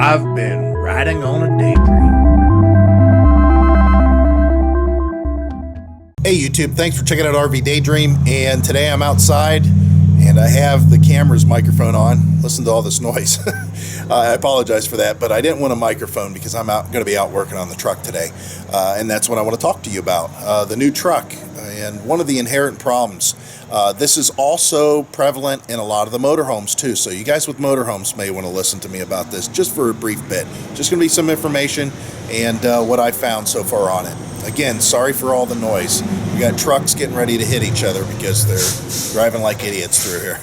I've been riding on a daydream. Hey YouTube, thanks for checking out RV Daydream, and today I'm outside and I have the camera's microphone on. Listen to all this noise. I apologize for that, but I didn't want a microphone because I'm going to be out working on the truck today, and that's what I want to talk to you about, the new truck and one of the inherent problems. This is also prevalent in a lot of the motorhomes too, so you guys with motorhomes may want to listen to me about this just for a brief bit. Just going to be some information and what I found so far on it. Again, sorry for all the noise. We got trucks getting ready to hit each other because they're driving like idiots through here.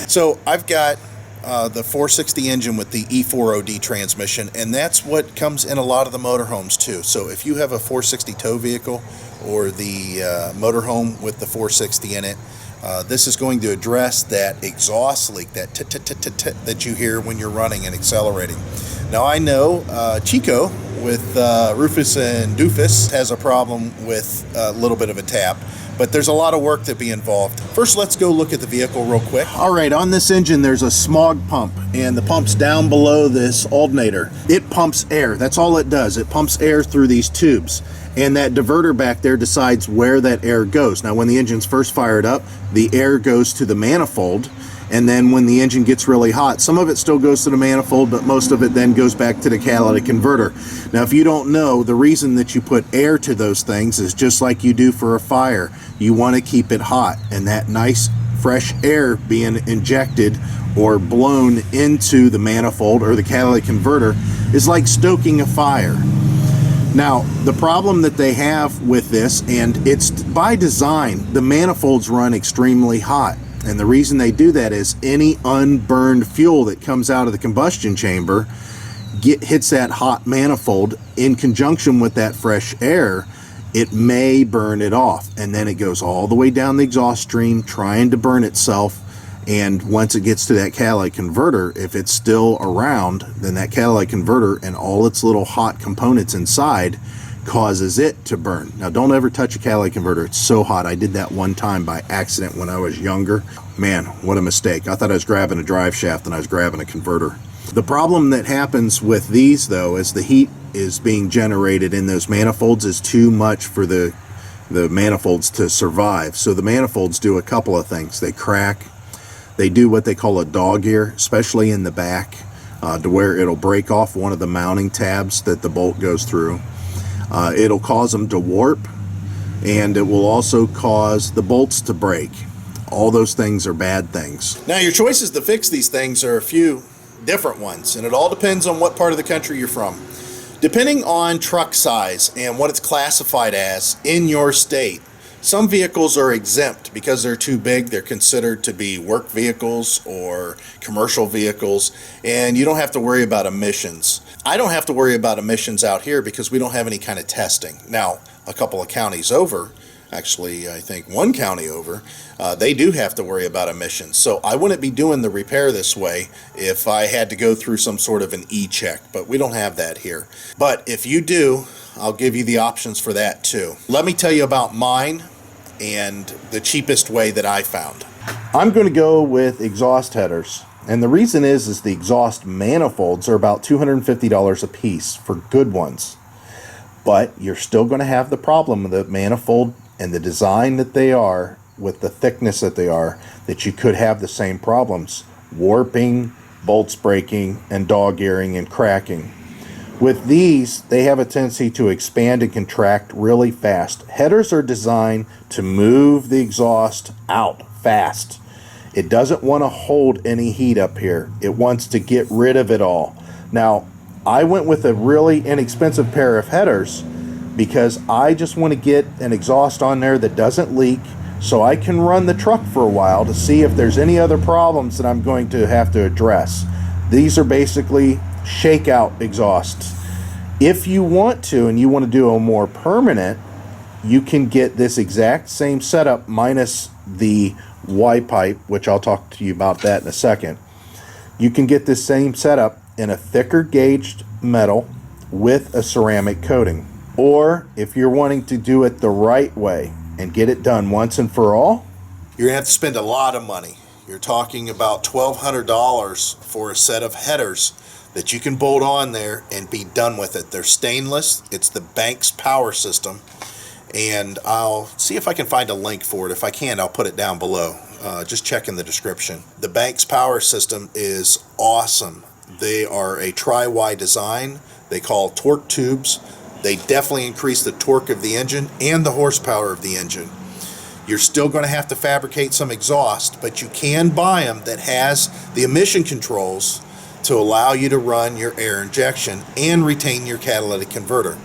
So I've got the 460 engine with the E4OD transmission, and that's what comes in a lot of the motorhomes too. So if you have a 460 tow vehicle or the motorhome with the 460 in it, this is going to address that exhaust leak, that that you hear when you're running and accelerating. Now I know Chico with Rufus and Doofus has a problem with a little bit of a tap, but there's a lot of work to be involved. First, let's go look at the vehicle real quick. All right, on this engine there's a smog pump, and the pump's down below this alternator. It pumps air. That's all it does. It pumps air through these tubes, and that diverter back there decides where that air goes. Now when the engine's first fired up, the air goes to the manifold, and then when the engine gets really hot, some of it still goes to the manifold, but most of it then goes back to the catalytic converter. Now if you don't know, the reason that you put air to those things is just like you do for a fire. You want to keep it hot, and that nice fresh air being injected or blown into the manifold or the catalytic converter is like stoking a fire. Now, the problem that they have with this, and it's by design, the manifolds run extremely hot. And the reason they do that is any unburned fuel that comes out of the combustion chamber hits that hot manifold in conjunction with that fresh air. It may burn it off, and then it goes all the way down the exhaust stream trying to burn itself. And once it gets to that catalytic converter, if it's still around, then that catalytic converter and all its little hot components inside causes it to burn. Now don't ever touch a catalytic converter. It's so hot. I did that one time by accident when I was younger. Man, what a mistake. I thought I was grabbing a drive shaft and I was grabbing a converter. The problem that happens with these though is the heat is being generated in those manifolds is too much for the manifolds to survive. So the manifolds do a couple of things. They crack. They do what they call a dog ear, especially in the back, to where it'll break off one of the mounting tabs that the bolt goes through. It'll cause them to warp, and it will also cause the bolts to break. All those things are bad things. Now your choices to fix these things are a few different ones, and it all depends on what part of the country you're from. Depending on truck size and what it's classified as in your state, some vehicles are exempt because they're too big. They're considered to be work vehicles or commercial vehicles, and you don't have to worry about emissions. I don't have to worry about emissions out here because we don't have any kind of testing. Now, a couple of counties over, actually I think one county over, they do have to worry about emissions. So I wouldn't be doing the repair this way if I had to go through some sort of an e-check, but we don't have that here. But if you do, I'll give you the options for that too. Let me tell you about mine and the cheapest way that I found. I'm going to go with exhaust headers. And the reason is the exhaust manifolds are about $250 a piece for good ones. But you're still going to have the problem of the manifold and the design that they are, with the thickness that they are, that you could have the same problems. Warping, bolts breaking, and dog earing and cracking. With these, they have a tendency to expand and contract really fast. Headers are designed to move the exhaust out fast. It doesn't want to hold any heat up here. It wants to get rid of it all. Now, I went with a really inexpensive pair of headers because I just want to get an exhaust on there that doesn't leak, so I can run the truck for a while to see if there's any other problems that I'm going to have to address. These are basically shakeout exhausts. If you want to, and you want to do a more permanent, you can get this exact same setup minus the Y pipe, which I'll talk to you about that in a second. You can get this same setup in a thicker gauged metal with a ceramic coating. Or if you're wanting to do it the right way and get it done once and for all, you're gonna have to spend a lot of money. You're talking about $1,200 for a set of headers that you can bolt on there and be done with it. They're stainless. It's the Banks power system, and I'll see if I can find a link for it. If I can, I'll put it down below. Just check in the description. The Banks power system is awesome. They are a tri-Y design. They call torque tubes. They definitely increase the torque of the engine and the horsepower of the engine. You're still going to have to fabricate some exhaust, but you can buy them that has the emission controls to allow you to run your air injection and retain your catalytic converter.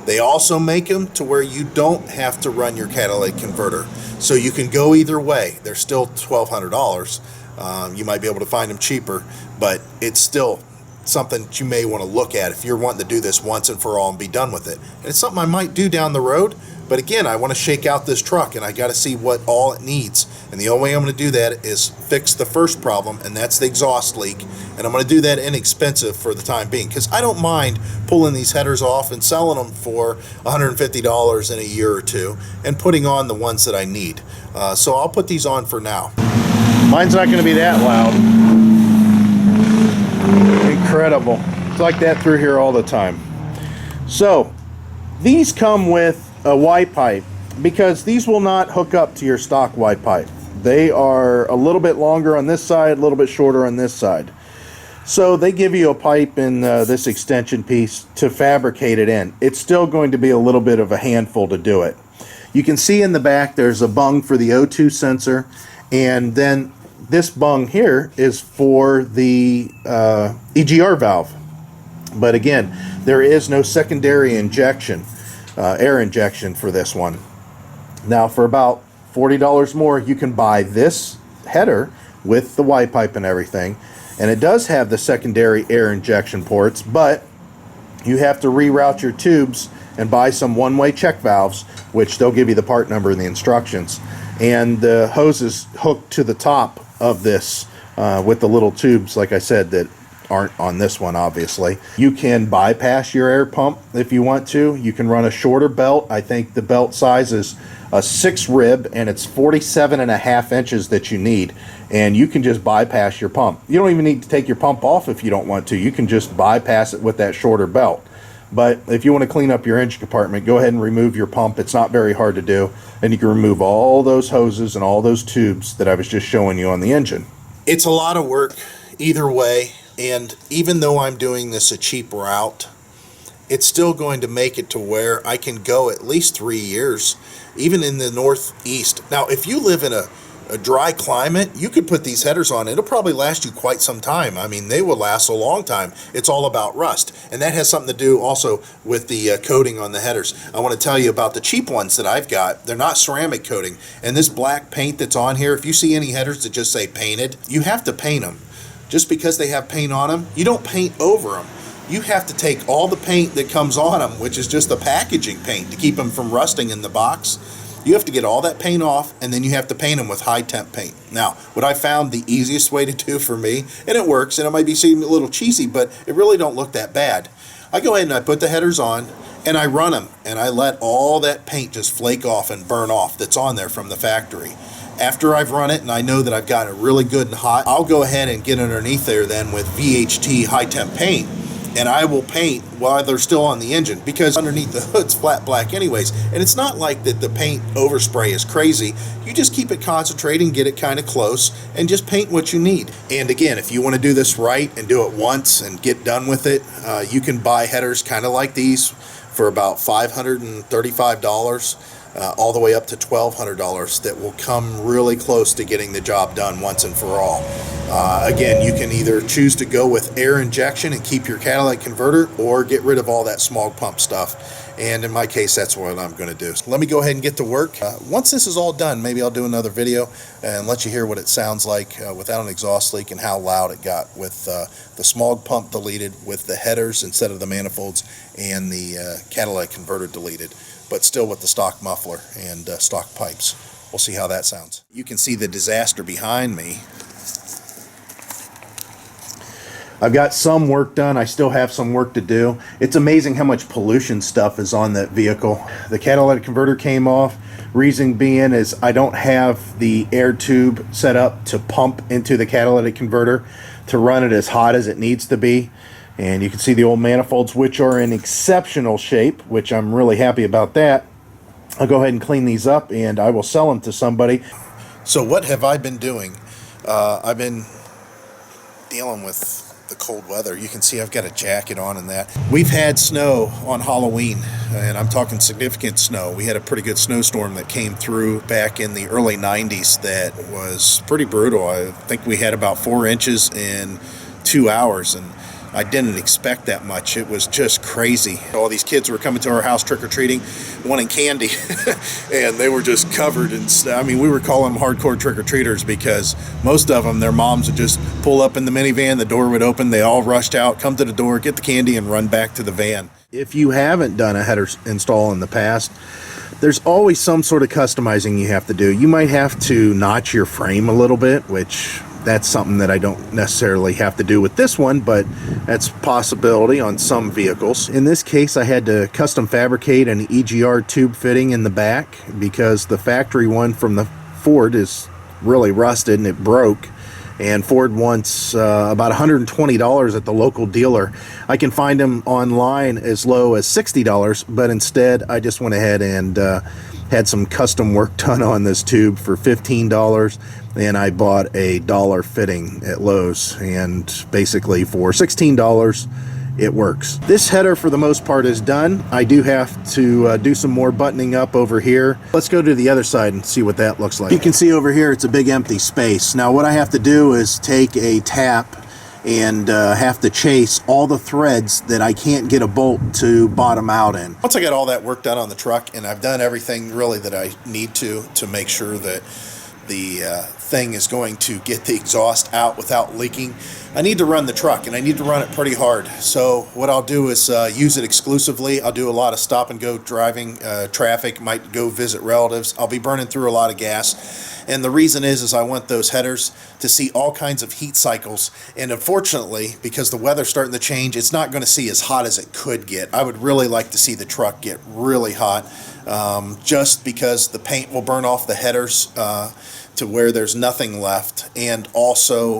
They also make them to where you don't have to run your catalytic converter. So you can go either way. They're still $1,200. You might be able to find them cheaper, but it's still something that you may want to look at if you're wanting to do this once and for all and be done with it. And it's something I might do down the road, but again, I want to shake out this truck and I got to see what all it needs. And the only way I'm going to do that is fix the first problem, and that's the exhaust leak. And I'm going to do that inexpensive for the time being, because I don't mind pulling these headers off and selling them for $150 in a year or two and putting on the ones that I need. So I'll put these on for now. Mine's not going to be that loud. Incredible. It's like that through here all the time. So these come with a Y pipe, because these will not hook up to your stock Y pipe. They are a little bit longer on this side, a little bit shorter on this side. So they give you a pipe in this extension piece to fabricate it in. It's still going to be a little bit of a handful to do it. You can see in the back there's a bung for the O2 sensor, and then this bung here is for the EGR valve. But again, there is no secondary injection, air injection for this one. Now for about $40 more, you can buy this header with the Y pipe and everything, and it does have the secondary air injection ports, but you have to reroute your tubes and buy some one-way check valves, which they'll give you the part number in the instructions. And the hose is hooked to the top of this with the little tubes, like I said, that aren't on this one, obviously. You can bypass your air pump if you want to. You can run a shorter belt. I think the belt size is a 6 rib, and it's 47.5 inches that you need, and you can just bypass your pump. You don't even need to take your pump off if you don't want to. You can just bypass it with that shorter belt. But if you want to clean up your engine compartment, go ahead and remove your pump. It's not very hard to do, and you can remove all those hoses and all those tubes that I was just showing you on the engine. It's a lot of work either way, and even though I'm doing this a cheap route, it's still going to make it to where I can go at least 3 years, even in the Northeast. Now, if you live in a dry climate, you could put these headers on. It'll probably last you quite some time. I mean, they will last a long time. It's all about rust. And that has something to do also with the coating on the headers. I want to tell you about the cheap ones that I've got. They're not ceramic coating. And this black paint that's on here, if you see any headers that just say painted, you have to paint them. Just because they have paint on them, you don't paint over them. You have to take all the paint that comes on them, which is just the packaging paint to keep them from rusting in the box. You have to get all that paint off, and then you have to paint them with high temp paint. Now, what I found the easiest way to do for me, and it works, and it might be seem a little cheesy, but it really don't look that bad. I go ahead and I put the headers on, and I run them, and I let all that paint just flake off and burn off that's on there from the factory. After I've run it and I know that I've got it really good and hot, I'll go ahead and get underneath there then with VHT high temp paint, and I will paint while they're still on the engine, because underneath the hood's flat black anyways. And it's not like that the paint overspray is crazy. You just keep it concentrated and get it kind of close and just paint what you need. And again, if you want to do this right and do it once and get done with it, you can buy headers kind of like these for about $535. All the way up to $1,200 that will come really close to getting the job done once and for all. Again, you can either choose to go with air injection and keep your catalytic converter, or get rid of all that smog pump stuff. And in my case, that's what I'm going to do. So let me go ahead and get to work. Once this is all done, maybe I'll do another video and let you hear what it sounds like without an exhaust leak, and how loud it got with the smog pump deleted, with the headers instead of the manifolds, and the catalytic converter deleted, but still with the stock muffler and stock pipes. We'll see how that sounds. You can see the disaster behind me. I've got some work done. I still have some work to do. It's amazing how much pollution stuff is on that vehicle. The catalytic converter came off. Reason being is I don't have the air tube set up to pump into the catalytic converter to run it as hot as it needs to be. And you can see the old manifolds, which are in exceptional shape, which I'm really happy about that. I'll go ahead and clean these up, and I will sell them to somebody. So what have I been doing? I've been dealing with the cold weather. You can see I've got a jacket on and that. We've had snow on Halloween, and I'm talking significant snow. We had a pretty good snowstorm that came through back in the early 90s that was pretty brutal. I think we had about 4 inches in 2 hours, and I didn't expect that much. It was just crazy. All these kids were coming to our house trick-or-treating, wanting candy, and they were just covered in snow. I mean, we were calling them hardcore trick-or-treaters because most of them, their moms would just pull up in the minivan, the door would open, they all rushed out, come to the door, get the candy, and run back to the van. If you haven't done a header install in the past, there's always some sort of customizing you have to do. You might have to notch your frame a little bit, which that's something that I don't necessarily have to do with this one, but that's a possibility on some vehicles. In this case, I had to custom fabricate an EGR tube fitting in the back because the factory one from the Ford is really rusted and it broke. And Ford wants about $120 at the local dealer. I can find them online as low as $60, but instead I just went ahead and had some custom work done on this tube for $15, and I bought a dollar fitting at Lowe's, and basically for $16 it works. This header for the most part is done. I do have to do some more buttoning up over here. Let's go to the other side and see what that looks like. You can see over here it's a big empty space. Now what I have to do is take a tap and have to chase all the threads that I can't get a bolt to bottom out in. Once I got all that work done on the truck, and I've done everything really that I need to make sure that the thing is going to get the exhaust out without leaking, I need to run the truck, and I need to run it pretty hard. So what I'll do is use it exclusively. I'll do a lot of stop and go driving, traffic, might go visit relatives. I'll be burning through a lot of gas. And the reason is I want those headers to see all kinds of heat cycles. And unfortunately, because the weather's starting to change, it's not going to see as hot as it could get. I would really like to see the truck get really hot, just because the paint will burn off the headers to where there's nothing left, and also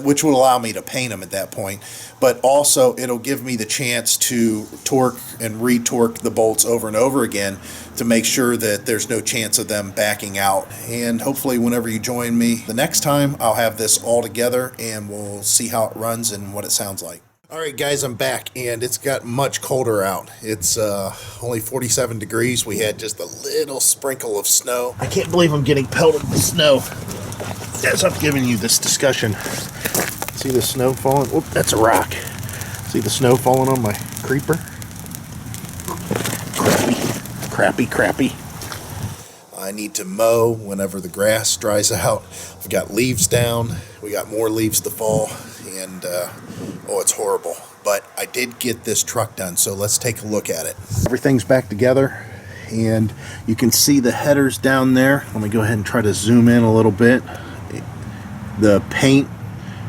which will allow me to paint them at that point, but also it'll give me the chance to torque and retorque the bolts over and over again to make sure that there's no chance of them backing out. And hopefully whenever you join me the next time, I'll have this all together and we'll see how it runs and what it sounds like. Alright guys, I'm back, and it's got much colder out. It's only 47 degrees. We had just a little sprinkle of snow. I can't believe I'm getting pelted with snow as I'm giving you this discussion. See the snow falling? Whoop, that's a rock. See the snow falling on my creeper? Crappy. I need to mow whenever the grass dries out. I've got leaves down. We got more leaves to fall, and oh, it's horrible. But I did get this truck done, so let's take a look at it. Everything's back together, and you can see the headers down there. Let me go ahead and try to zoom in a little bit. The paint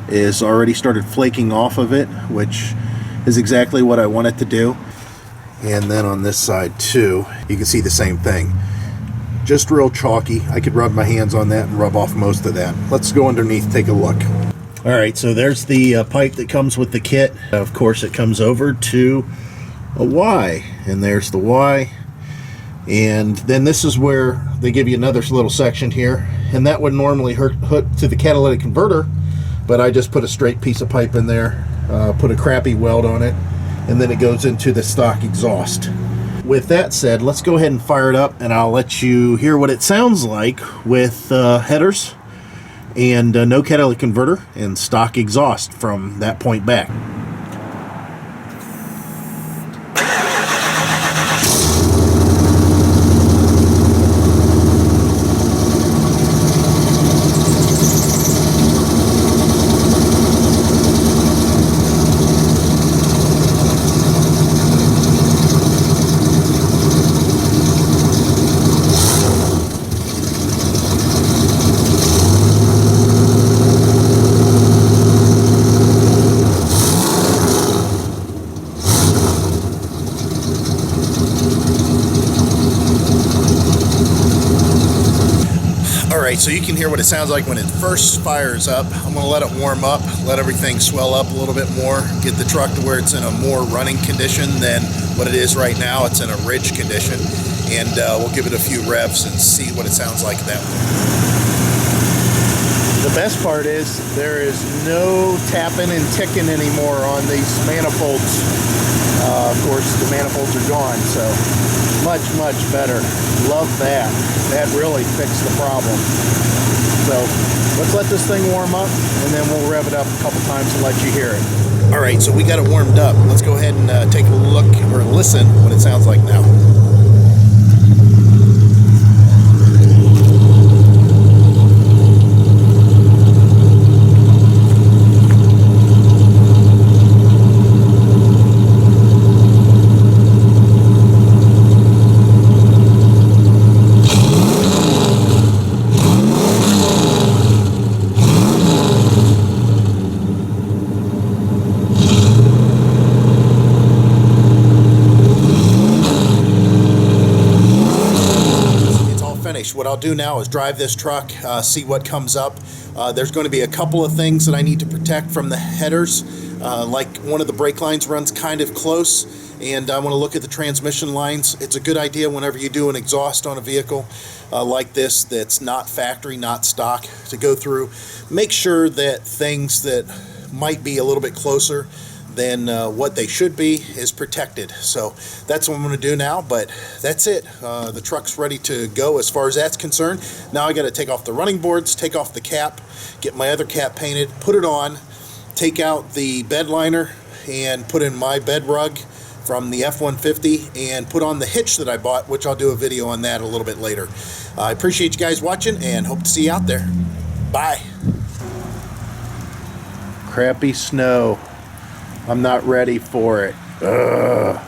is already started flaking off of it, which is exactly what I want it to do. And then on this side too, you can see the same thing. Just real chalky. I could rub my hands on that and rub off most of that. Let's go underneath, take a look. Alright, so there's the pipe that comes with the kit. Of course, it comes over to a Y, and there's the Y. And then this is where they give you another little section here, and that would normally hook to the catalytic converter, but I just put a straight piece of pipe in there, put a crappy weld on it, and then it goes into the stock exhaust. With that said, let's go ahead and fire it up, and I'll let you hear what it sounds like with headers and no catalytic converter and stock exhaust from that point back. so you can hear what it sounds like when it first fires up. I'm going to let it warm up, let everything swell up a little bit more, get the truck to where it's in a more running condition than what it is right now. It's in a ridge condition, and we'll give it a few revs and see what it sounds like that way. The best part is there is no tapping and ticking anymore on these manifolds. Of course, the manifolds are gone, so much better. Love that. That really fixed the problem. So let's let this thing warm up, and then we'll rev it up a couple times and let you hear it. All right, so we got it warmed up. Let's go ahead and take a look or listen what it sounds like now. What I'll do now is drive this truck, see what comes up. There's going to be a couple of things that I need to protect from the headers. Like one of the brake lines runs kind of close, and I want to look at the transmission lines. It's a good idea whenever you do an exhaust on a vehicle like this that's not factory, not stock, to go through, make sure that things that might be a little bit closer than what they should be is protected. So that's what I'm going to do now, but that's it. The truck's ready to go as far as that's concerned. Now I got to take off the running boards, take off the cap, get my other cap painted, put it on, take out the bed liner, and put in my bed rug from the F-150, and put on the hitch that I bought, which I'll do a video on that a little bit later. I appreciate you guys watching, and hope to see you out there. Bye. Crappy snow. I'm not ready for it. Ugh.